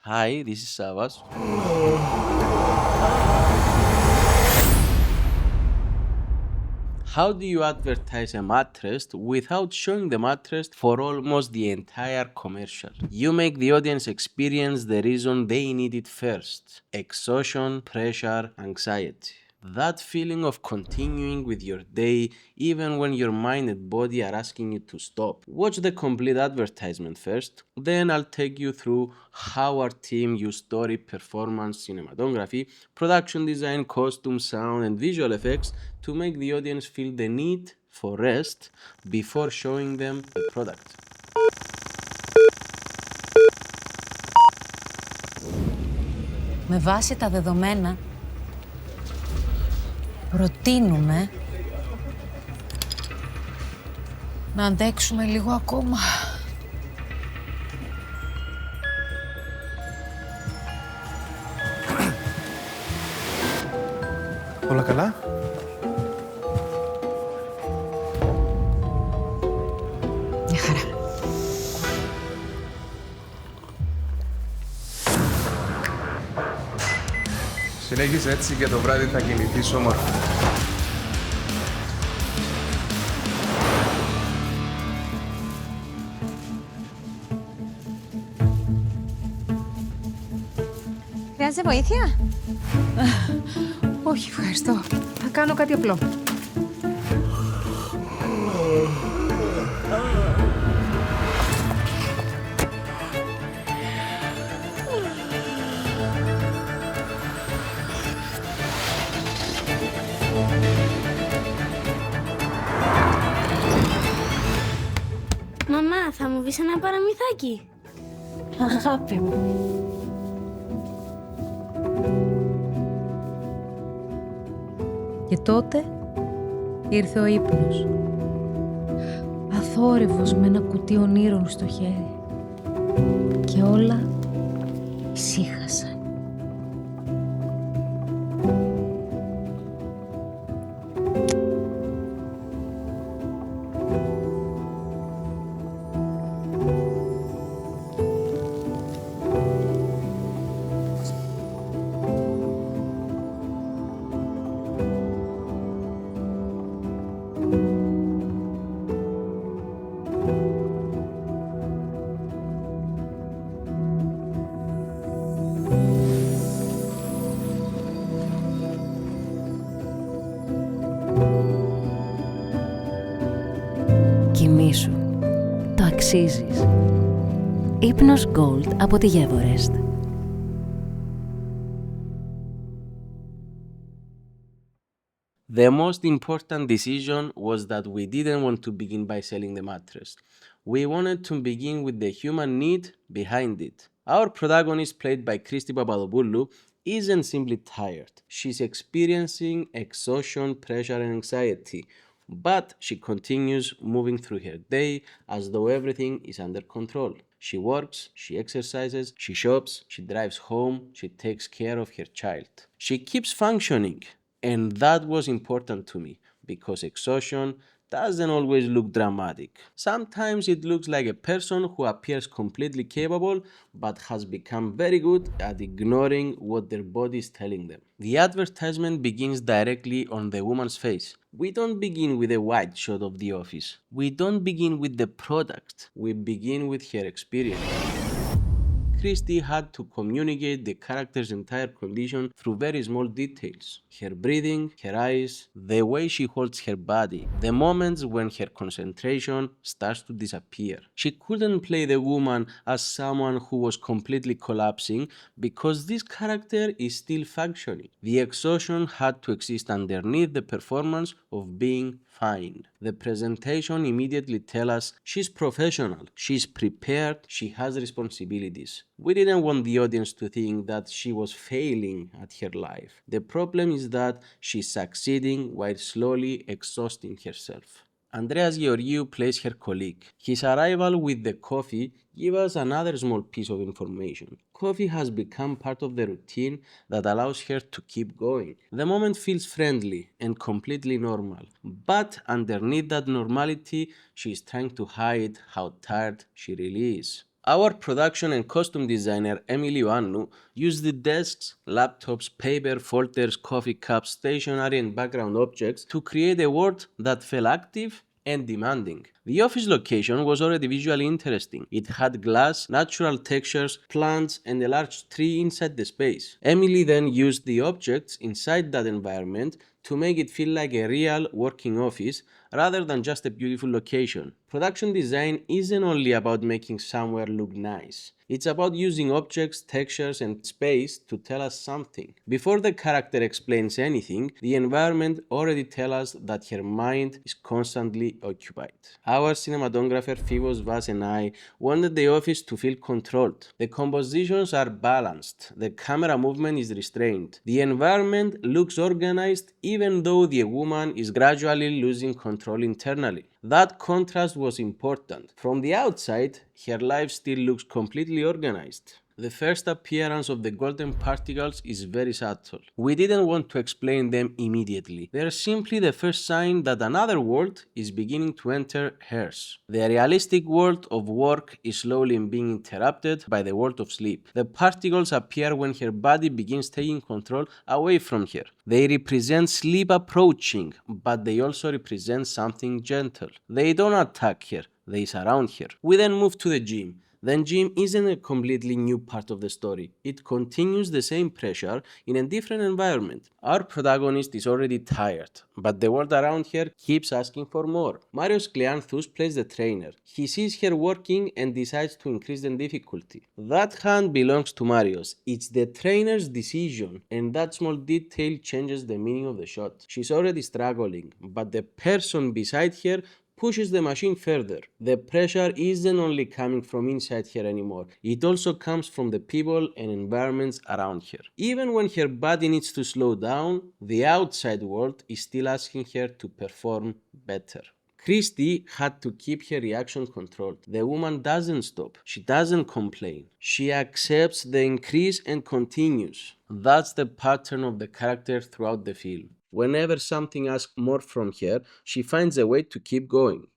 Hi, this is Savas. How do you advertise a mattress without showing the mattress for almost the entire commercial? You make the audience experience the reason they need it first: exhaustion, pressure, anxiety. That feeling of continuing with your day even when your mind and body are asking you to stop. Watch the complete advertisement first, then I'll take you through how our team used story, performance, cinematography, production design, costume, sound, and visual effects to make the audience feel the need for rest before showing them the product. Με βάση τα δεδομένα, προτείνουμε να αντέξουμε λίγο ακόμα. Όλα καλά? Μια χαρά. Συνέχισε έτσι και το βράδυ θα κινηθείς όμορφα. Χρειάζεται βοήθεια? Όχι, ευχαριστώ. Θα κάνω κάτι απλό. Μαμά, θα μου πεις ένα παραμυθάκι? Αγάπη μου. Και τότε ήρθε ο ύπνος. Αθόρυβος με ένα κουτί ονείρων στο χέρι. Και όλα ησύχασαν. Κοιμήσου. Το αξίζεις. Ypnos Gold από τη Gevorest. The most important decision was that we didn't want to begin by selling the mattress. We wanted to begin with the human need behind it. Our protagonist, played by Christy Papadopoulou, isn't simply tired. She's experiencing exhaustion, pressure, and anxiety. But she continues moving through her day as though everything is under control. She works, she exercises, she shops, she drives home, she takes care of her child. She keeps functioning. And that was important to me because exhaustion doesn't always look dramatic. Sometimes it looks like a person who appears completely capable but has become very good at ignoring what their body is telling them. The advertisement begins directly on the woman's face. We don't begin with a wide shot of the office. We don't begin with the product. We begin with her experience. Christie had to communicate the character's entire condition through very small details. Her breathing, her eyes, the way she holds her body, the moments when her concentration starts to disappear. She couldn't play the woman as someone who was completely collapsing because this character is still functioning. The exhaustion had to exist underneath the performance of being fine. The presentation immediately tells us she's professional, she's prepared, she has responsibilities. We didn't want the audience to think that she was failing at her life. The problem is that she's succeeding while slowly exhausting herself. Andreas Georgiou plays her colleague. His arrival with the coffee gives us another small piece of information. Coffee has become part of the routine that allows her to keep going. The moment feels friendly and completely normal, but underneath that normality, she is trying to hide how tired she really is. Our production and costume designer Emily Ioannou used the desks, laptops, paper, folders, coffee cups, stationery, and background objects to create a world that felt active and demanding. The office location was already visually interesting. It had glass, natural textures, plants, and a large tree inside the space. Emily then used the objects inside that environment to make it feel like a real working office rather than just a beautiful location. Production design isn't only about making somewhere look nice. It's about using objects, textures, and space to tell us something. Before the character explains anything, the environment already tells us that her mind is constantly occupied. Our cinematographer Fivos Vas and I wanted the office to feel controlled. The compositions are balanced, the camera movement is restrained, the environment looks organized even though the woman is gradually losing control internally. That contrast was important. From the outside, her life still looks completely organized. The first appearance of the golden particles is very subtle. We didn't want to explain them immediately. They're simply the first sign that another world is beginning to enter hers. The realistic world of work is slowly being interrupted by the world of sleep. The particles appear when her body begins taking control away from her. They represent sleep approaching, but they also represent something gentle. They don't attack her, they surround her. We then move to the gym. Then gym isn't a completely new part of the story. It continues the same pressure in a different environment. Our protagonist is already tired, but the world around her keeps asking for more. Marios Kleanthous plays the trainer. He sees her working and decides to increase the difficulty. That hand belongs to Marios. It's the trainer's decision, and that small detail changes the meaning of the shot. She's already struggling, but the person beside her pushes the machine further. The pressure isn't only coming from inside her anymore, it also comes from the people and environments around her. Even when her body needs to slow down, the outside world is still asking her to perform better. Christy had to keep her reaction controlled. The woman doesn't stop. She doesn't complain. She accepts the increase and continues. That's the pattern of the character throughout the film. Whenever something asks more from her, she finds a way to keep going.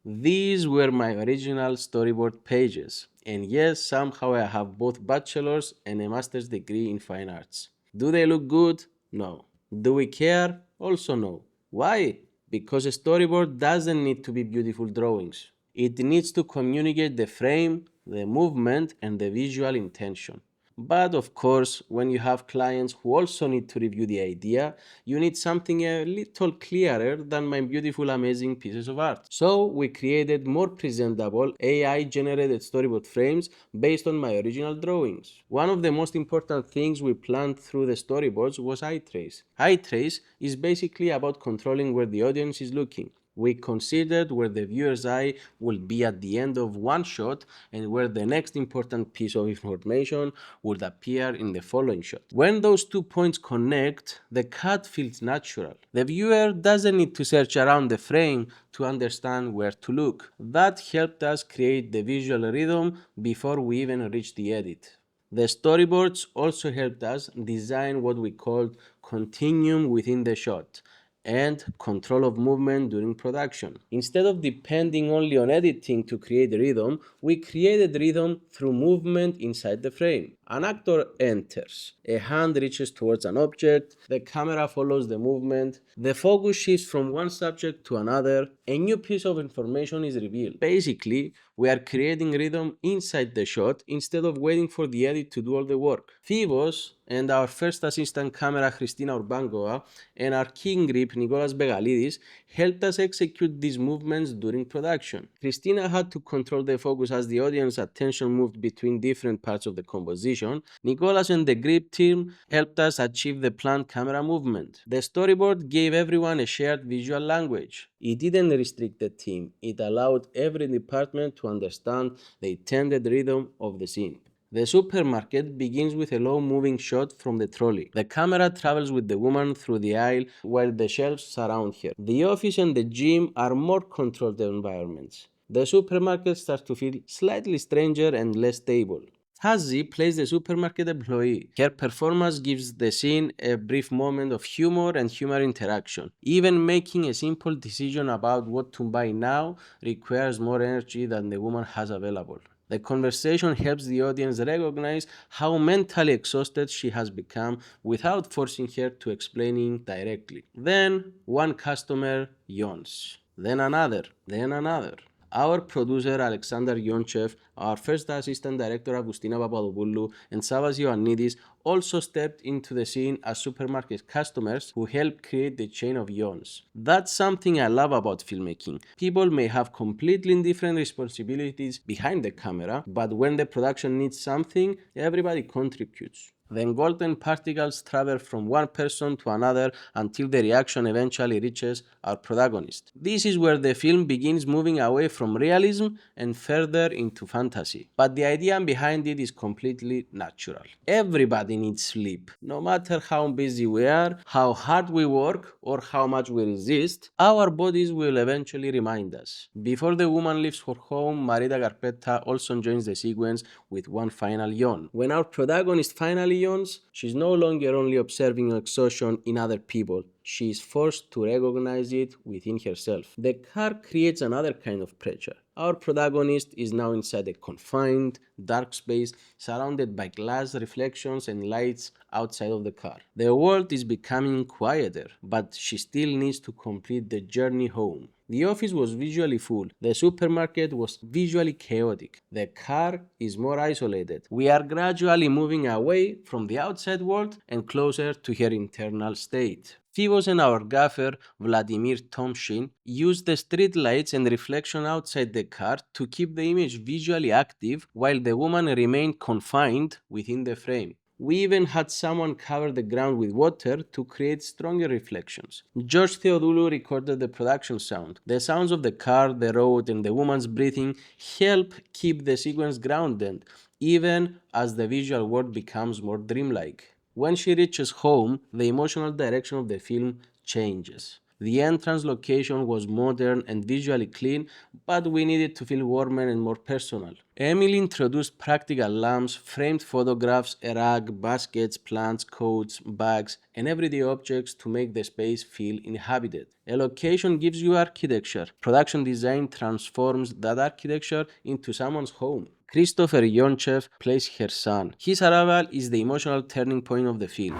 These were my original storyboard pages. And yes, somehow I have both bachelor's and a master's degree in fine arts. Do they look good? No. Do we care? Also no. Why? Because a storyboard doesn't need to be beautiful drawings. It needs to communicate the frame, the movement, and the visual intention. But of course, when you have clients who also need to review the idea, you need something a little clearer than my beautiful, amazing pieces of art. So we created more presentable AI-generated storyboard frames based on my original drawings. One of the most important things we planned through the storyboards was eye trace. Eye trace is basically about controlling where the audience is looking. We considered where the viewer's eye will be at the end of one shot and where the next important piece of information would appear in the following shot. When those 2 points connect, the cut feels natural. The viewer doesn't need to search around the frame to understand where to look. That helped us create the visual rhythm before we even reached the edit. The storyboards also helped us design what we called continuum within the shot and control of movement during production. Instead of depending only on editing to create rhythm, we created rhythm through movement inside the frame. An actor enters, a hand reaches towards an object, the camera follows the movement, the focus shifts from one subject to another, a new piece of information is revealed. Basically, we are creating rhythm inside the shot instead of waiting for the edit to do all the work. Fivos and our first assistant camera Christina Urbangova and our king grip Nicolas Begalidis helped us execute these movements during production. Christina had to control the focus as the audience attention moved between different parts of the composition. Nicolas and the grip team helped us achieve the planned camera movement. The storyboard gave everyone a shared visual language. It didn't restrict the team, it allowed every department to understand the intended rhythm of the scene. The supermarket begins with a low moving shot from the trolley. The camera travels with the woman through the aisle while the shelves surround her. The office and the gym are more controlled environments. The supermarket starts to feel slightly stranger and less stable. Hazi plays the supermarket employee. Her performance gives the scene a brief moment of humor and human interaction. Even making a simple decision about what to buy now requires more energy than the woman has available. The conversation helps the audience recognize how mentally exhausted she has become without forcing her to explaining directly. Then one customer yawns, then another, then another. Our producer Alexander Yonchev, our first assistant director Agustina Papadopoulou, and Savas Ioannidis also stepped into the scene as supermarket customers who helped create the chain of yawns. That's something I love about filmmaking. People may have completely different responsibilities behind the camera, but when the production needs something, everybody contributes. Then golden particles travel from one person to another until the reaction eventually reaches our protagonist. This is where the film begins moving away from realism and further into fantasy. But the idea behind it is completely natural. Everybody needs sleep. No matter how busy we are, how hard we work, or how much we resist, our bodies will eventually remind us. Before the woman leaves her home, Marita Carpetta also joins the sequence with one final yawn. When our protagonist finally yawns, she's no longer only observing exhaustion in other people. She is forced to recognize it within herself. The car creates another kind of pressure. Our protagonist is now inside a confined, dark space surrounded by glass reflections and lights outside of the car. The world is becoming quieter, but she still needs to complete the journey home. The office was visually full. The supermarket was visually chaotic. The car is more isolated. We are gradually moving away from the outside world and closer to her internal state. Fivos and our gaffer, Vladimir Tomshin, used the street lights and reflection outside the car to keep the image visually active while the woman remained confined within the frame. We even had someone cover the ground with water to create stronger reflections. George Theodoulou recorded the production sound. The sounds of the car, the road, and the woman's breathing help keep the sequence grounded, even as the visual world becomes more dreamlike. When she reaches home, the emotional direction of the film changes. The entrance location was modern and visually clean, but we needed to feel warmer and more personal. Emily introduced practical lamps, framed photographs, a rug, baskets, plants, coats, bags, and everyday objects to make the space feel inhabited. A location gives you architecture. Production design transforms that architecture into someone's home. Christopher Yonchev plays her son. His arrival is the emotional turning point of the film.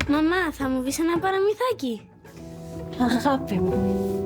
Μαμά, θα μου πεις ένα παραμυθάκι? Αγάπη μου.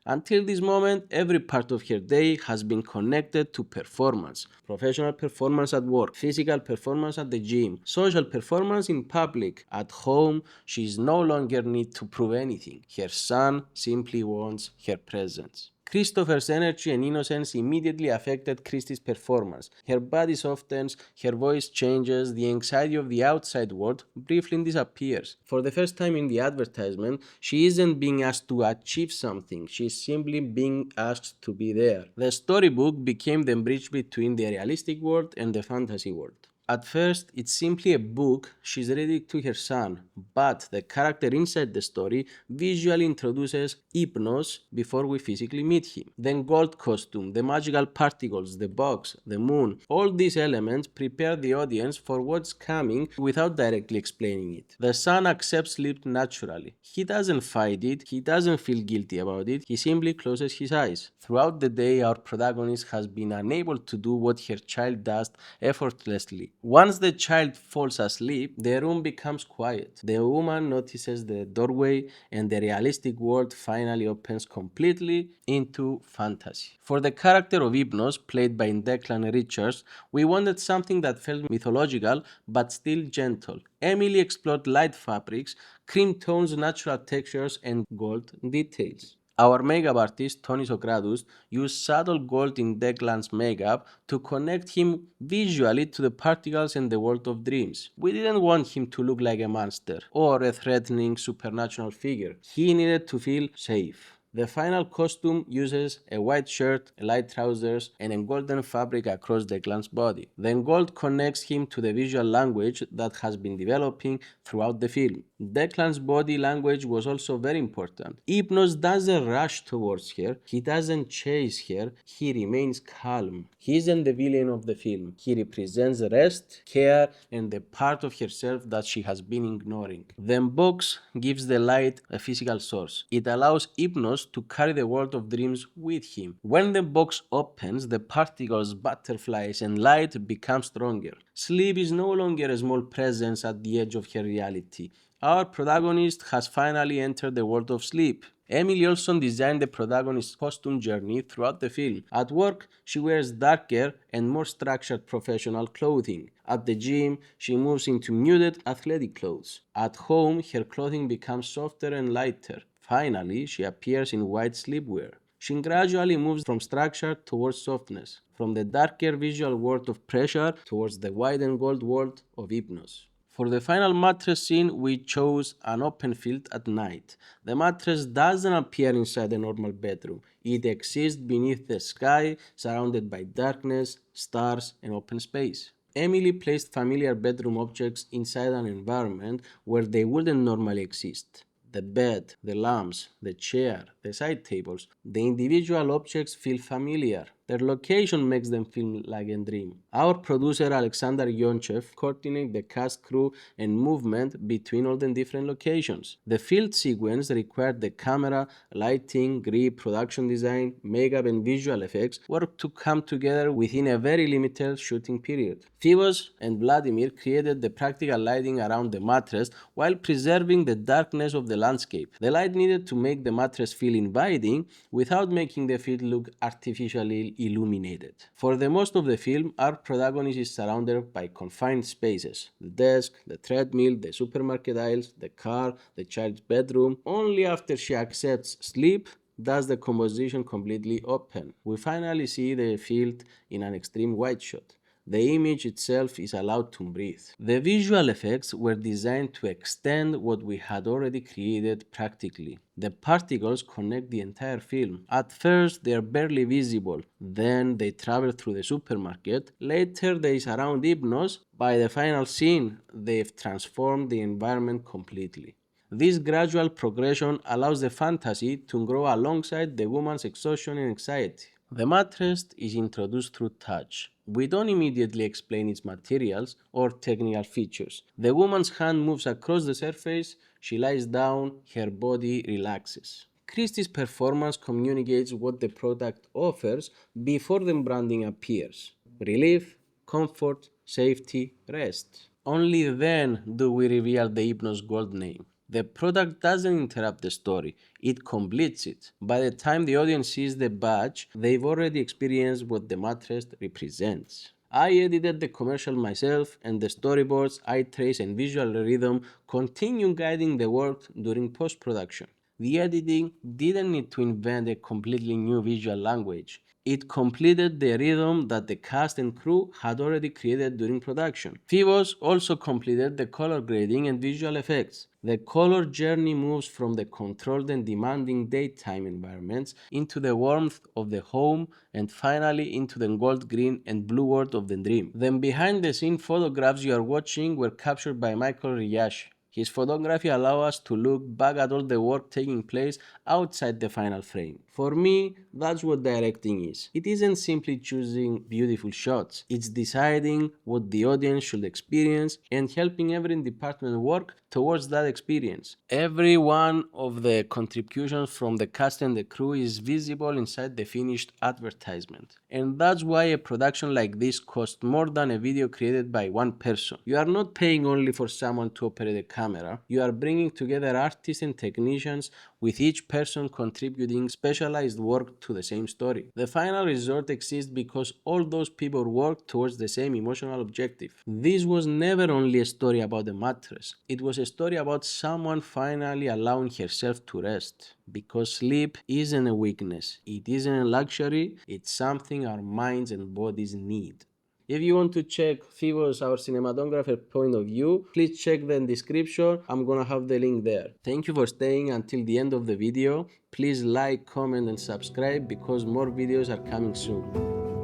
Until this moment, every part of her day has been connected to performance. Professional performance at work, physical performance at the gym, social performance in public. At home, she no longer needs to prove anything. Her son simply wants her presence. Christopher's energy and innocence immediately affected Christie's performance. Her body softens, her voice changes, the anxiety of the outside world briefly disappears. For the first time in the advertisement, she isn't being asked to achieve something, she is simply being asked to be there. The storybook became the bridge between the realistic world and the fantasy world. At first, it's simply a book she's reading to her son, but the character inside the story visually introduces Ypnos before we physically meet him. Then gold costume, the magical particles, the box, the moon, all these elements prepare the audience for what's coming without directly explaining it. The son accepts sleep naturally. He doesn't fight it, he doesn't feel guilty about it, he simply closes his eyes. Throughout the day, our protagonist has been unable to do what her child does effortlessly. Once the child falls asleep, the room becomes quiet. The woman notices the doorway, and the realistic world finally opens completely into fantasy. For the character of Ypnos, played by Declan Richards, we wanted something that felt mythological but still gentle. Emily explored light fabrics, cream tones, natural textures, and gold details. Our makeup artist, Tony Socratus, used subtle gold in Declan's makeup to connect him visually to the particles and the world of dreams. We didn't want him to look like a monster or a threatening supernatural figure. He needed to feel safe. The final costume uses a white shirt, light trousers, and a golden fabric across Declan's body. Then gold connects him to the visual language that has been developing throughout the film. Declan's body language was also very important. Ypnos doesn't rush towards her, he doesn't chase her, he remains calm. He isn't the villain of the film. He represents rest, care, and the part of herself that she has been ignoring. The box gives the light a physical source. It allows Ypnos to carry the world of dreams with him. When the box opens, the particles, butterflies, and light become stronger. Sleep is no longer a small presence at the edge of her reality. Our protagonist has finally entered the world of sleep. Emily Olson designed the protagonist's costume journey throughout the film. At work, she wears darker and more structured professional clothing. At the gym, she moves into muted athletic clothes. At home, her clothing becomes softer and lighter. Finally, she appears in white sleepwear. She gradually moves from structure towards softness, from the darker visual world of pressure towards the white and gold world of Ypnos. For the final mattress scene, we chose an open field at night. The mattress doesn't appear inside a normal bedroom. It exists beneath the sky, surrounded by darkness, stars, and open space. Emily placed familiar bedroom objects inside an environment where they wouldn't normally exist. The bed, the lamps, the chair, the side tables, the individual objects feel familiar. Their location makes them feel like a dream. Our producer Alexander Yonchev coordinated the cast, crew, and movement between all the different locations. The field sequence required the camera, lighting, grip, production design, makeup, and visual effects work to come together within a very limited shooting period. Fivos and Vladimir created the practical lighting around the mattress while preserving the darkness of the landscape. The light needed to make the mattress feel inviting without making the field look artificially illuminated. For the most of the film, our protagonist is surrounded by confined spaces: the desk, the treadmill, the supermarket aisles, the car, the child's bedroom. Only after she accepts sleep does the composition completely open. We finally see the field in an extreme wide shot. The image itself is allowed to breathe. The visual effects were designed to extend what we had already created practically. The particles connect the entire film. At first, they are barely visible. Then they travel through the supermarket. Later, they surround Ypnos. By the final scene, they've transformed the environment completely. This gradual progression allows the fantasy to grow alongside the woman's exhaustion and anxiety. The mattress is introduced through touch. We don't immediately explain its materials or technical features. The woman's hand moves across the surface, she lies down, her body relaxes. Christie's performance communicates what the product offers before the branding appears: relief, comfort, safety, rest. Only then do we reveal the Ypnos Gold name. The product doesn't interrupt the story, it completes it. By the time the audience sees the badge, they've already experienced what the mattress represents. I edited the commercial myself, and the storyboards, eye trace, and visual rhythm continue guiding the work during post-production. The editing didn't need to invent a completely new visual language. It completed the rhythm that the cast and crew had already created during production. Fivos also completed the color grading and visual effects. The color journey moves from the controlled and demanding daytime environments into the warmth of the home and finally into the gold, green, and blue world of the dream. The behind the scene photographs you are watching were captured by Michael Riyashi. His photography allows us to look back at all the work taking place outside the final frame. For me, that's what directing is. It isn't simply choosing beautiful shots, it's deciding what the audience should experience and helping every department work towards that experience. Every one of the contributions from the cast and the crew is visible inside the finished advertisement. And that's why a production like this costs more than a video created by one person. You are not paying only for someone to operate a camera, you are bringing together artists and technicians with each person contributing specialized work to the same story. The final result exists because all those people work towards the same emotional objective. This was never only a story about the mattress, it was a story about someone finally allowing herself to rest. Because sleep isn't a weakness, it isn't a luxury, it's something our minds and bodies need. If you want to check Fivos, our cinematographer point of view, please check the description. I'm gonna have the link there. Thank you for staying until the end of the video. Please like, comment and subscribe because more videos are coming soon.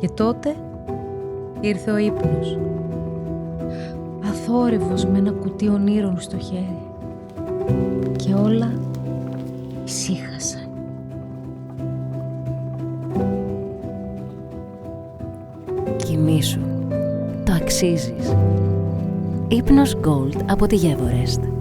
Και τότε ήρθε ο ύπνος, αθόρυβος με ένα κουτί ονείρων στο χέρι. και όλα ησύχασαν. Κοιμήσου. Το αξίζεις. Ypnos Gold από τη Gevorest.